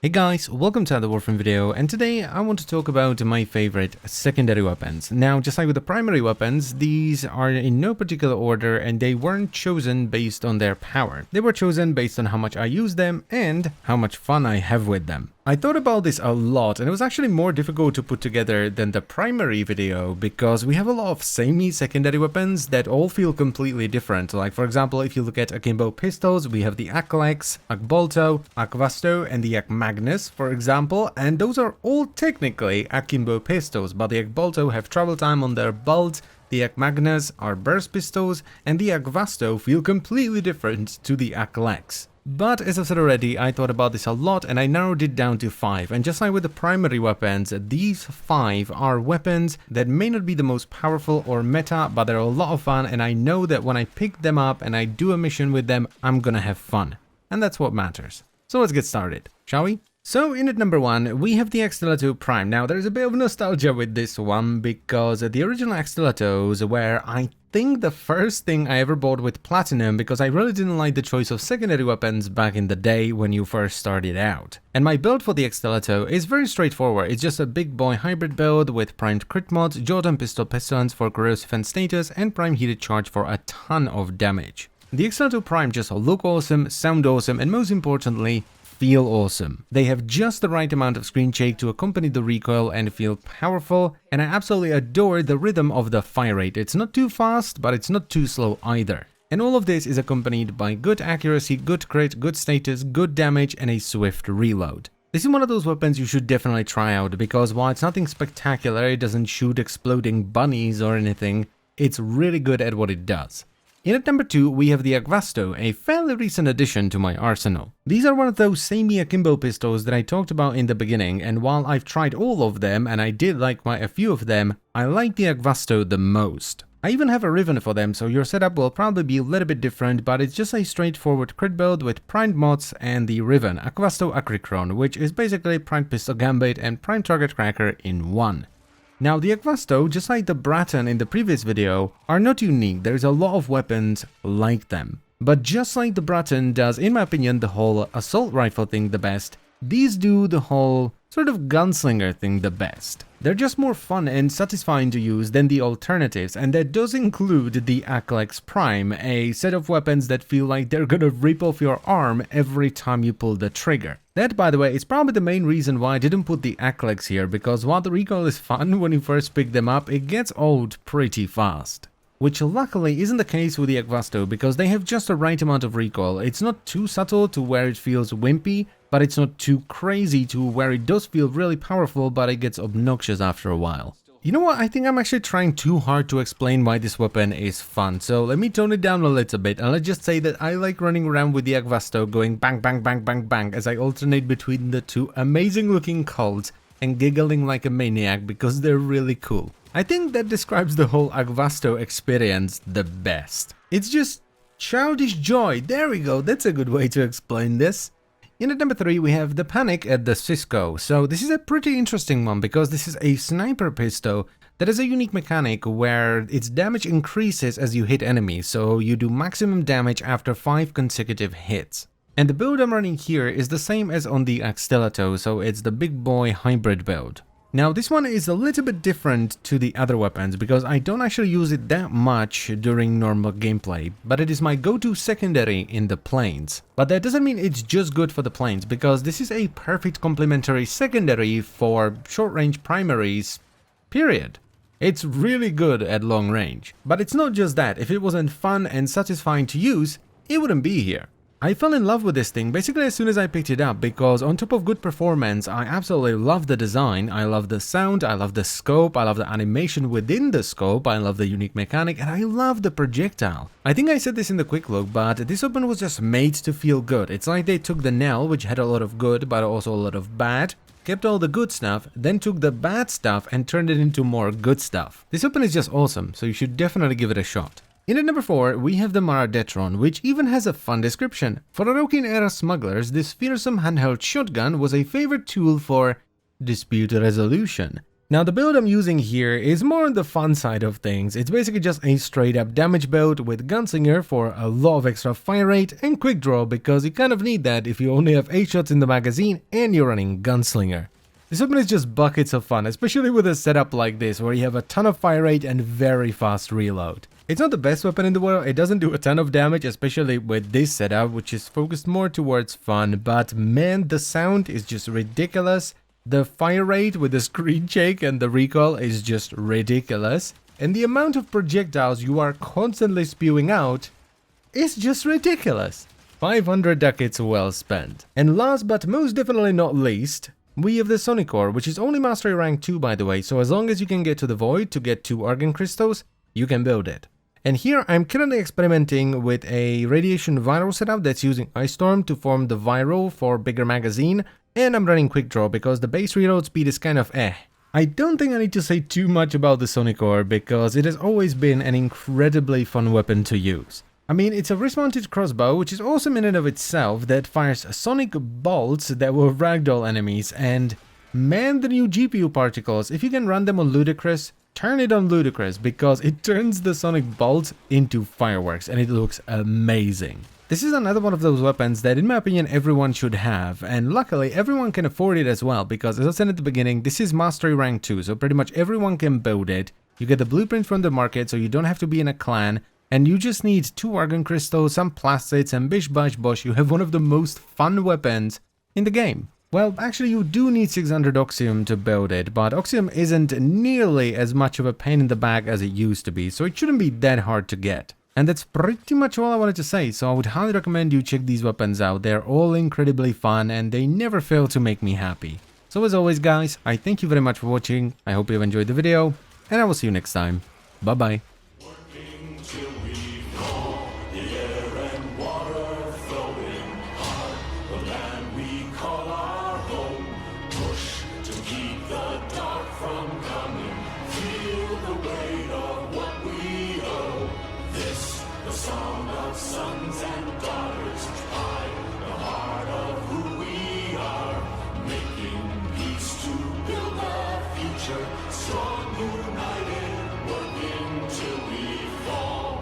Hey guys, welcome to another Warframe video, and today I want to talk about my favorite secondary weapons. Now, just like with the primary weapons, these are in no particular order and they weren't chosen based on their power. They were chosen based on how much I use them and how much fun I have with them. I thought about this a lot, and it was actually more difficult to put together than the primary video because we have a lot of samey secondary weapons that all feel completely different. Like, for example, if you look at akimbo pistols, we have the Aklex, Akbolto, Akvasto, and the Akmagnus, for example, and those are all technically akimbo pistols, but the Akbolto have travel time on their bolt, the Akmagnus are burst pistols, and the Akvasto feel completely different to the Aklex. But as I've said already, I thought about this a lot and I narrowed it down to 5, and just like with the primary weapons, these 5 are weapons that may not be the most powerful or meta, but they're a lot of fun, and I know that when I pick them up and I do a mission with them, I'm gonna have fun. And that's what matters. So let's get started, shall we? So in at number 1, we have the Akstiletto Prime. Now there's a bit of nostalgia with this one because the original Akstilettos were, I think, the first thing I ever bought with Platinum because I really didn't like the choice of secondary weapons back in the day when you first started out. And my build for the Akstiletto is very straightforward. It's just a big boy hybrid build with primed crit mods, Jordan pistol pistons for corrosive and status, and prime heated charge for a ton of damage. The Akstiletto Prime just look awesome, sound awesome, and most importantly, feel awesome. They have just the right amount of screen shake to accompany the recoil and feel powerful, and I absolutely adore the rhythm of the fire rate. It's not too fast, but it's not too slow either. And all of this is accompanied by good accuracy, good crit, good status, good damage, and a swift reload. This is one of those weapons you should definitely try out, because while it's nothing spectacular, it doesn't shoot exploding bunnies or anything, it's really good at what it does. In at number 2, we have the Akvasto, a fairly recent addition to my arsenal. These are one of those samey akimbo pistols that I talked about in the beginning, and while I've tried all of them, and I did like a few of them, I like the Akvasto the most. I even have a ribbon for them, so your setup will probably be a little bit different, but it's just a straightforward crit build with primed mods and the ribbon, Akvasto Akrikron, which is basically primed pistol gambit and primed target cracker in one. Now the Akvasto, just like the Braton in the previous video, are not unique. There's a lot of weapons like them. But just like the Braton does, in my opinion, the whole assault rifle thing the best, these do the whole sort of gunslinger thing the best. They're just more fun and satisfying to use than the alternatives, and that does include the Aklex Prime, a set of weapons that feel like they're gonna rip off your arm every time you pull the trigger. That, by the way, is probably the main reason why I didn't put the Aklex here, because while the recoil is fun when you first pick them up, it gets old pretty fast. Which luckily isn't the case with the Akvasto, because they have just the right amount of recoil. It's not too subtle to where it feels wimpy, but it's not too crazy to where it does feel really powerful, but it gets obnoxious after a while. You know what, I think I'm actually trying too hard to explain why this weapon is fun, so let me tone it down a little bit, and let's just say that I like running around with the Akvasto going bang bang bang bang bang as I alternate between the two amazing looking cults and giggling like a maniac because they're really cool. I think that describes the whole Akvasto experience the best. It's just childish joy. There we go, that's a good way to explain this. In at number 3, we have the Panic at the Scisco. So this is a pretty interesting one because this is a sniper pistol that has a unique mechanic where its damage increases as you hit enemies, so you do maximum damage after 5 consecutive hits. And the build I'm running here is the same as on the Akstiletto, so it's the big boy hybrid build. Now this one is a little bit different to the other weapons because I don't actually use it that much during normal gameplay, but it is my go-to secondary in the planes. But that doesn't mean it's just good for the planes, because this is a perfect complementary secondary for short-range primaries, period. It's really good at long range. But it's not just that. If it wasn't fun and satisfying to use, it wouldn't be here. I fell in love with this thing basically as soon as I picked it up, because on top of good performance, I absolutely love the design, I love the sound, I love the scope, I love the animation within the scope, I love the unique mechanic, and I love the projectile. I think I said this in the quick look, but this weapon was just made to feel good. It's like they took the Nell, which had a lot of good but also a lot of bad, kept all the good stuff, then took the bad stuff and turned it into more good stuff. This weapon is just awesome, so you should definitely give it a shot. In at number 4, we have the detron, which even has a fun description. For Orokin-era smugglers, this fearsome handheld shotgun was a favorite tool for dispute resolution. Now the build I'm using here is more on the fun side of things. It's basically just a straight up damage build with Gunslinger for a lot of extra fire rate and quick draw, because you kind of need that if you only have 8 shots in the magazine and you're running Gunslinger. This weapon is just buckets of fun, especially with a setup like this where you have a ton of fire rate and very fast reload. It's not the best weapon in the world, it doesn't do a ton of damage, especially with this setup which is focused more towards fun, but man, the sound is just ridiculous. The fire rate with the screen shake and the recoil is just ridiculous. And the amount of projectiles you are constantly spewing out is just ridiculous. 500 ducats well spent. And last but most definitely not least, we have the Sonicor, which is only Mastery Rank 2 by the way, so as long as you can get to the Void to get 2 Argon Crystals, you can build it. And here I'm currently experimenting with a Radiation Viral setup that's using Ice Storm to form the Viral for bigger magazine, and I'm running Quick Draw because the base reload speed is kind of eh. I don't think I need to say too much about the Sonicor because it has always been an incredibly fun weapon to use. I mean, it's a wrist-mounted crossbow, which is awesome in and of itself, that fires sonic bolts that will ragdoll enemies, and man, the new GPU particles, if you can run them on Ludicrous, turn it on Ludicrous, because it turns the sonic bolts into fireworks, and it looks amazing. This is another one of those weapons that, in my opinion, everyone should have, and luckily everyone can afford it as well, because as I said at the beginning, this is Mastery Rank 2, so pretty much everyone can build it. You get the blueprint from the market, so you don't have to be in a clan, and you just need 2 Argon Crystals, some plastids, and bish bash bosh, you have one of the most fun weapons in the game. Well, actually you do need 600 Oxium to build it, but Oxium isn't nearly as much of a pain in the back as it used to be, so it shouldn't be that hard to get. And that's pretty much all I wanted to say, so I would highly recommend you check these weapons out. They're all incredibly fun and they never fail to make me happy. So as always guys, I thank you very much for watching, I hope you've enjoyed the video, and I will see you next time. Bye bye. Sons and daughters, by the heart of who we are, making peace to build a future, strong, united, working till we fall.